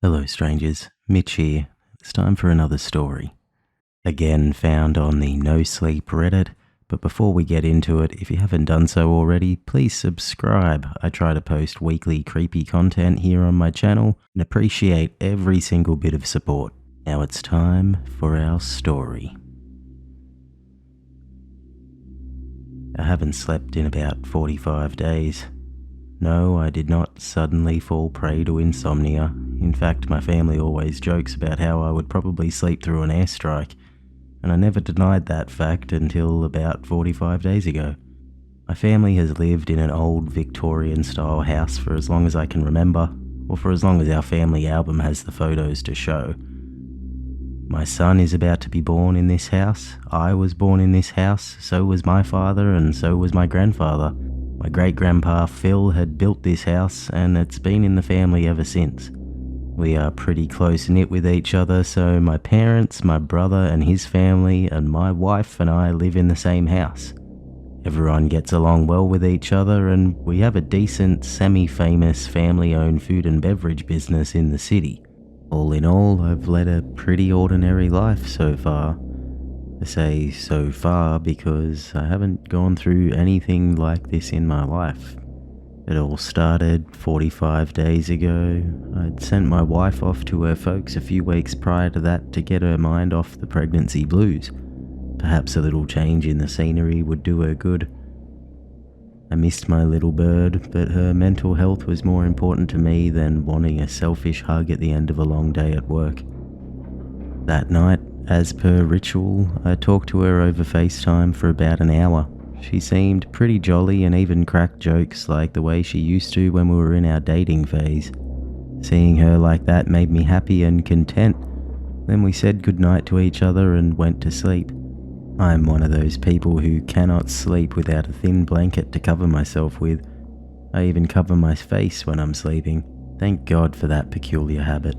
Hello strangers, Mitch here. It's time for another story. Again found on the NoSleep Reddit, but before we get into it, if you haven't done so already, please subscribe. I try to post weekly creepy content here on my channel and appreciate every single bit of support. Now it's time for our story. I haven't slept in about 45 days. No, I did not suddenly fall prey to insomnia. In fact, my family always jokes about how I would probably sleep through an airstrike, and I never denied that fact until about 45 days ago. My family has lived in an old Victorian-style house for as long as I can remember, or for as long as our family album has the photos to show. My son is about to be born in this house. I was born in this house, so was my father, and so was my grandfather. My great-grandpa Phil had built this house, and it's been in the family ever since. We are pretty close-knit with each other, so my parents, my brother and his family, and my wife and I live in the same house. Everyone gets along well with each other, and we have a decent, semi-famous family-owned food and beverage business in the city. All in all, I've led a pretty ordinary life so far. I say so far because I haven't gone through anything like this in my life. It all started 45 days ago. I'd sent my wife off to her folks a few weeks prior to that to get her mind off the pregnancy blues. Perhaps a little change in the scenery would do her good. I missed my little bird, but her mental health was more important to me than wanting a selfish hug at the end of a long day at work. That night, as per ritual, I talked to her over FaceTime for about an hour. She seemed pretty jolly and even cracked jokes like the way she used to when we were in our dating phase. Seeing her like that made me happy and content. Then we said goodnight to each other and went to sleep. I'm one of those people who cannot sleep without a thin blanket to cover myself with. I even cover my face when I'm sleeping. Thank God for that peculiar habit.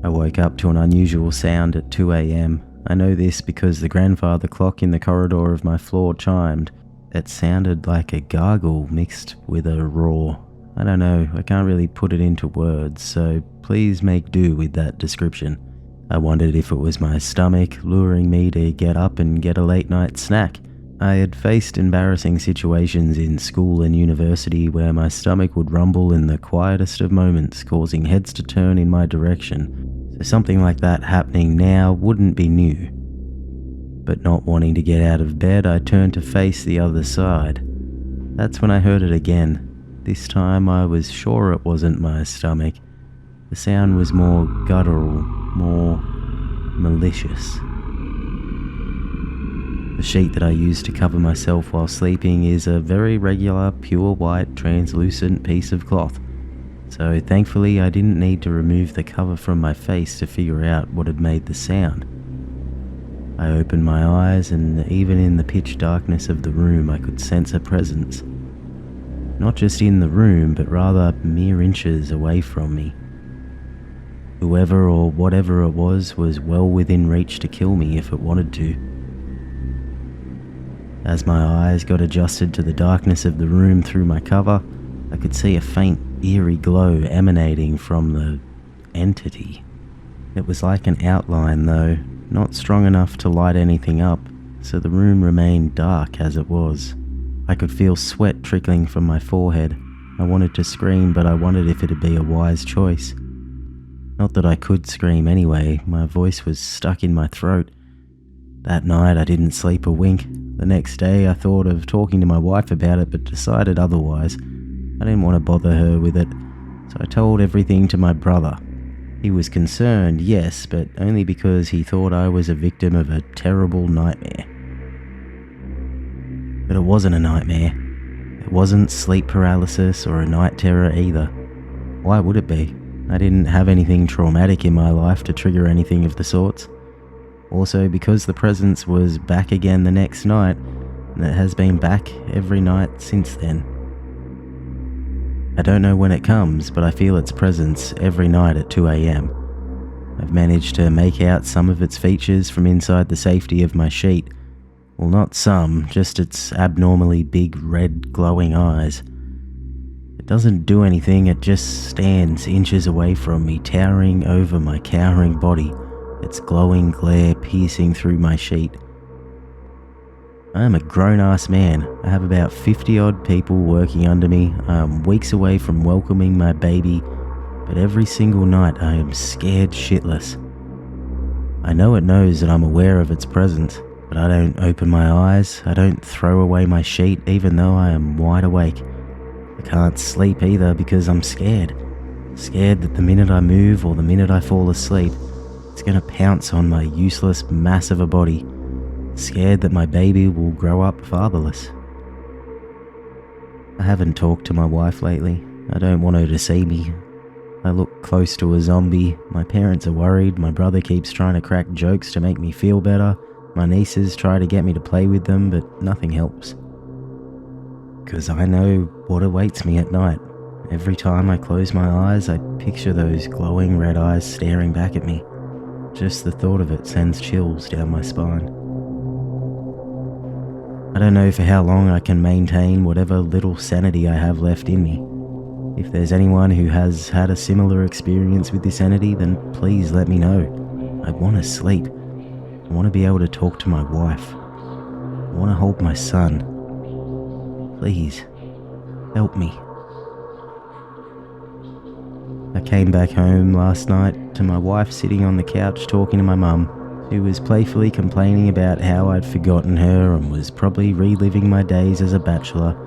I woke up to an unusual sound at 2 a.m. I know this because the grandfather clock in the corridor of my floor chimed. It sounded like a gargle mixed with a roar. I don't know, I can't really put it into words, so please make do with that description. I wondered if it was my stomach luring me to get up and get a late night snack. I had faced embarrassing situations in school and university where my stomach would rumble in the quietest of moments, causing heads to turn in my direction. So something like that happening now wouldn't be new. But not wanting to get out of bed, I turned to face the other side. That's when I heard it again. This time I was sure it wasn't my stomach. The sound was more guttural, more malicious. The sheet that I use to cover myself while sleeping is a very regular, pure white, translucent piece of cloth. So thankfully I didn't need to remove the cover from my face to figure out what had made the sound. I opened my eyes, and even in the pitch darkness of the room I could sense a presence. Not just in the room, but rather mere inches away from me. Whoever or whatever it was well within reach to kill me if it wanted to. As my eyes got adjusted to the darkness of the room through my cover, I could see a faint, eerie glow emanating from the entity. It was like an outline though, not strong enough to light anything up, so the room remained dark as it was. I could feel sweat trickling from my forehead. I wanted to scream, but I wondered if it'd be a wise choice. Not that I could scream anyway, my voice was stuck in my throat. That night I didn't sleep a wink. The next day I thought of talking to my wife about it, but decided otherwise. I didn't want to bother her with it, so I told everything to my brother. He was concerned, yes, but only because he thought I was a victim of a terrible nightmare. But it wasn't a nightmare. It wasn't sleep paralysis or a night terror either. Why would it be? I didn't have anything traumatic in my life to trigger anything of the sorts. Also, because the presence was back again the next night, and it has been back every night since then. I don't know when it comes, but I feel its presence every night at 2 a.m. I've managed to make out some of its features from inside the safety of my sheet. Well, not some, just its abnormally big red glowing eyes. It doesn't do anything, it just stands inches away from me, towering over my cowering body, its glowing glare piercing through my sheet. I am a grown-ass man. I have about 50-odd people working under me. I am weeks away from welcoming my baby, but every single night I am scared shitless. I know it knows that I'm aware of its presence, but I don't open my eyes, I don't throw away my sheet even though I am wide awake. I can't sleep either because I'm scared. Scared that the minute I move or the minute I fall asleep, it's going to pounce on my useless mass of a body. Scared that my baby will grow up fatherless. I haven't talked to my wife lately. I don't want her to see me. I look close to a zombie. My parents are worried. My brother keeps trying to crack jokes to make me feel better. My nieces try to get me to play with them, but nothing helps. Because I know what awaits me at night. Every time I close my eyes, I picture those glowing red eyes staring back at me. Just the thought of it sends chills down my spine. I don't know for how long I can maintain whatever little sanity I have left in me. If there's anyone who has had a similar experience with this entity, then please let me know. I want to sleep. I want to be able to talk to my wife. I want to hold my son. Please, help me. I came back home last night to my wife sitting on the couch talking to my mum. She was playfully complaining about how I'd forgotten her and was probably reliving my days as a bachelor.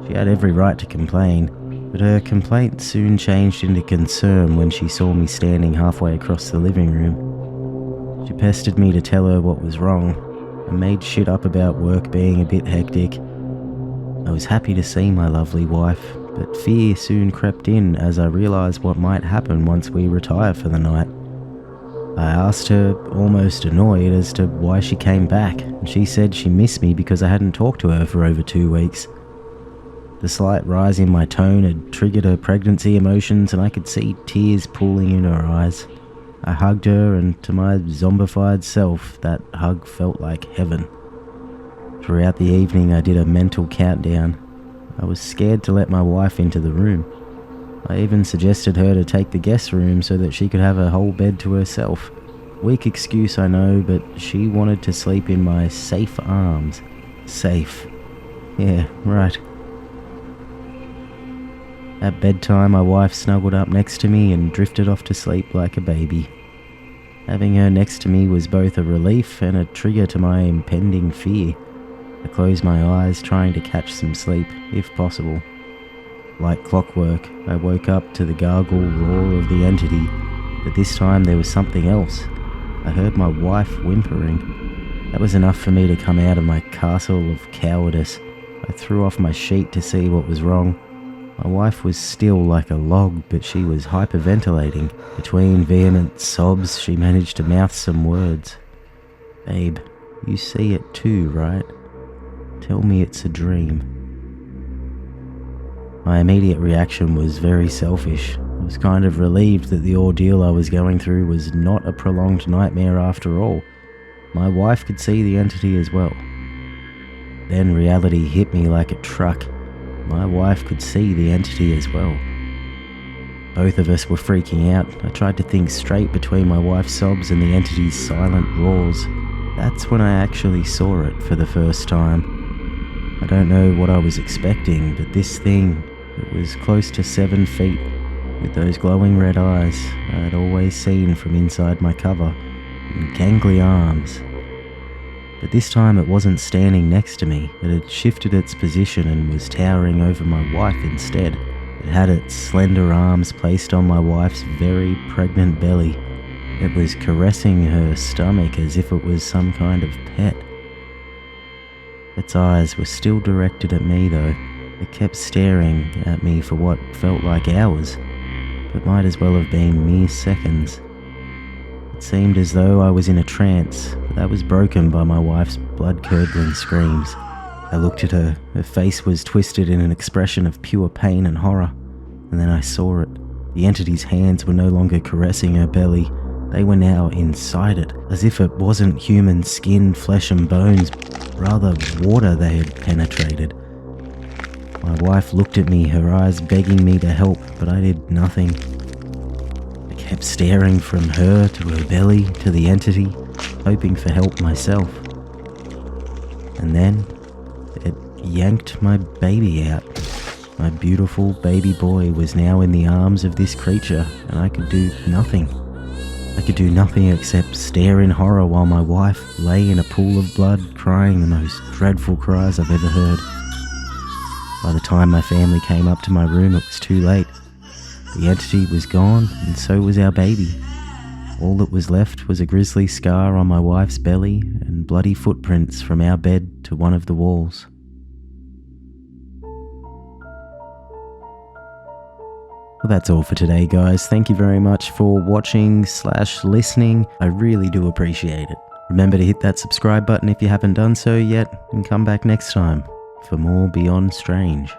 She had every right to complain, but her complaint soon changed into concern when she saw me standing halfway across the living room. She pestered me to tell her what was wrong and made shit up about work being a bit hectic. I was happy to see my lovely wife, but fear soon crept in as I realised what might happen once we retire for the night. I asked her, almost annoyed, as to why she came back, and she said she missed me because I hadn't talked to her for over 2 weeks. The slight rise in my tone had triggered her pregnancy emotions, and I could see tears pooling in her eyes. I hugged her, and to my zombified self, that hug felt like heaven. Throughout the evening, I did a mental countdown. I was scared to let my wife into the room. I even suggested her to take the guest room so that she could have a whole bed to herself. Weak excuse, I know, but she wanted to sleep in my safe arms. Safe. Yeah, right. At bedtime, my wife snuggled up next to me and drifted off to sleep like a baby. Having her next to me was both a relief and a trigger to my impending fear. I closed my eyes, trying to catch some sleep, if possible. Like clockwork, I woke up to the gargle roar of the entity, but this time there was something else. I heard my wife whimpering. That was enough for me to come out of my castle of cowardice. I threw off my sheet to see what was wrong. My wife was still like a log, but she was hyperventilating. Between vehement sobs, she managed to mouth some words. "Babe, you see it too, right? Tell me it's a dream." My immediate reaction was very selfish. I was kind of relieved that the ordeal I was going through was not a prolonged nightmare after all. My wife could see the entity as well. Then reality hit me like a truck. My wife could see the entity as well. Both of us were freaking out. I tried to think straight between my wife's sobs and the entity's silent roars. That's when I actually saw it for the first time. I don't know what I was expecting, but this thing, it was close to 7 feet, with those glowing red eyes I had always seen from inside my cover, and gangly arms. But this time it wasn't standing next to me. It had shifted its position and was towering over my wife instead. It had its slender arms placed on my wife's very pregnant belly. It was caressing her stomach as if it was some kind of pet. Its eyes were still directed at me though. It kept staring at me for what felt like hours, but might as well have been mere seconds. It seemed as though I was in a trance, but that was broken by my wife's blood-curdling screams. I looked at her. Her face was twisted in an expression of pure pain and horror. And then I saw it. The entity's hands were no longer caressing her belly. They were now inside it, as if it wasn't human skin, flesh and bones, rather water they had penetrated. My wife looked at me, her eyes begging me to help, but I did nothing. I kept staring from her to her belly to the entity, hoping for help myself. And then it yanked my baby out. My beautiful baby boy was now in the arms of this creature, and I could do nothing. I could do nothing except stare in horror while my wife lay in a pool of blood, crying the most dreadful cries I've ever heard. By the time my family came up to my room, it was too late. The entity was gone, and so was our baby. All that was left was a grisly scar on my wife's belly and bloody footprints from our bed to one of the walls. Well, that's all for today, guys. Thank you very much for watching/listening. I really do appreciate it. Remember to hit that subscribe button if you haven't done so yet, and come back next time for more Beyond Strange.